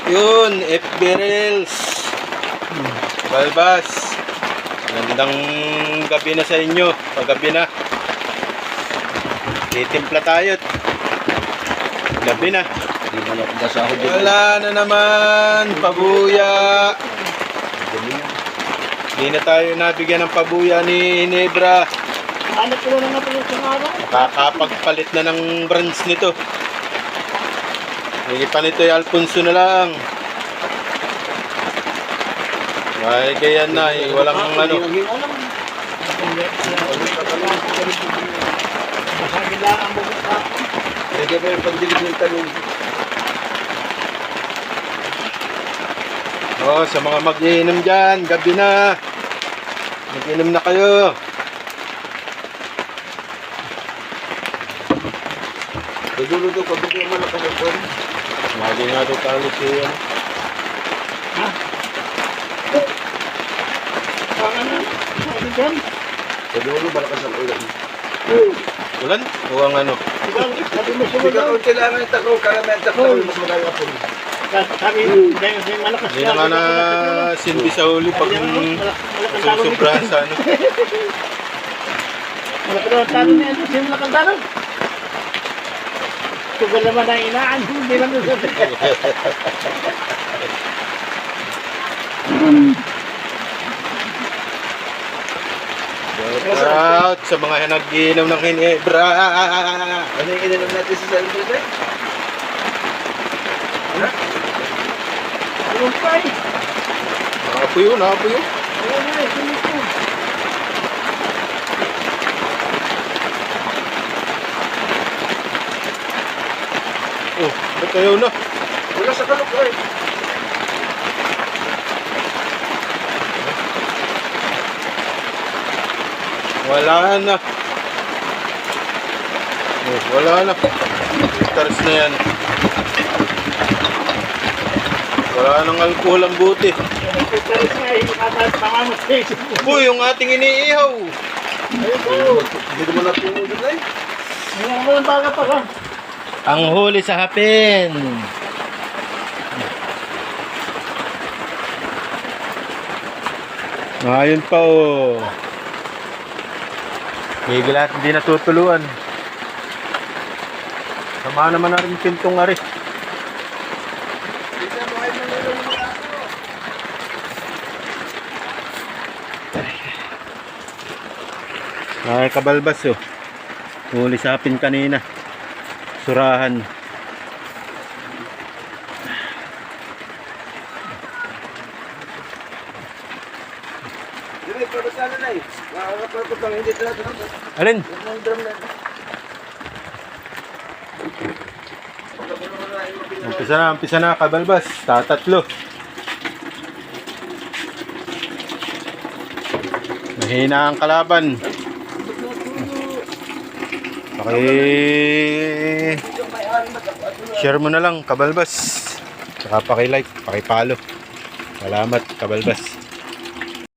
Yun, FB Reels. Balbas. Magandang gabi na sa inyo. Paggabi na. Titimpla tayo. Gabi na. Wala na naman. Pabuya. Hindi na tayo nabigyan ng pabuya ni Hinebra. Ano ko na natin sa araw? Nakakapagpalit na ng brands nito. Hindi pa nito yung Alfonso na lang. Ay, kaya na eh. Walang ano. Oh, sa mga mag-iinom dyan, gabi na. Mag-iinom na kayo. Dulo daw, pagbuti yung malakas ang pon. Lagi nga daw talo siya. Ha? Ano? Ano dyan? Sa dulo, malakas ang ulan. Ulan? O ang ano? Sabi mo Hindi ka kung kailangan yung tako, karamihan tako, mas magaling ako. Sabi, dahil malakas Hindi na nga na silbi sa huli pag susubrahan sa ano. Malakas ang talo niya. Sino malakas ang talo? Tugal naman ang inaan. Hindi lang doon sa Shout out sa mga nag-iinom ng Hinebra. Ano yung ininom natin sa sarili natin? Ano? Ano pa eh? Nakapo yun, nakapo yun. Wala na eh. Sino ito? Oh, ba't ayaw na? Wala sa kalok ko eh. Wala na. Oh, wala na. Stars na yan. Wala nang alcohol ang buti. Pagkaris nga eh. Pangamot sa isip mo. Uy, yung ating iniihaw. Ayun po. Hindi naman natulog na eh. Ngayon mo ng baga pa ka. Ang huli sa hapin. Ayun pa oh. Higil at hindi natutuluan. Sama naman na rin pintong ari. Ay, kabalbas oh. Huli sa hapin kanina. Surahan. Hindi, pabasala na eh. Makakapagod lang, hindi talaga. Alin? Yung drum na. Umpisa na, kabalbas. Tatatlo. Mahina ang kalaban. Share mo na lang, kabalbas. Saka paki-like, paki-follow. Salamat, kabalbas.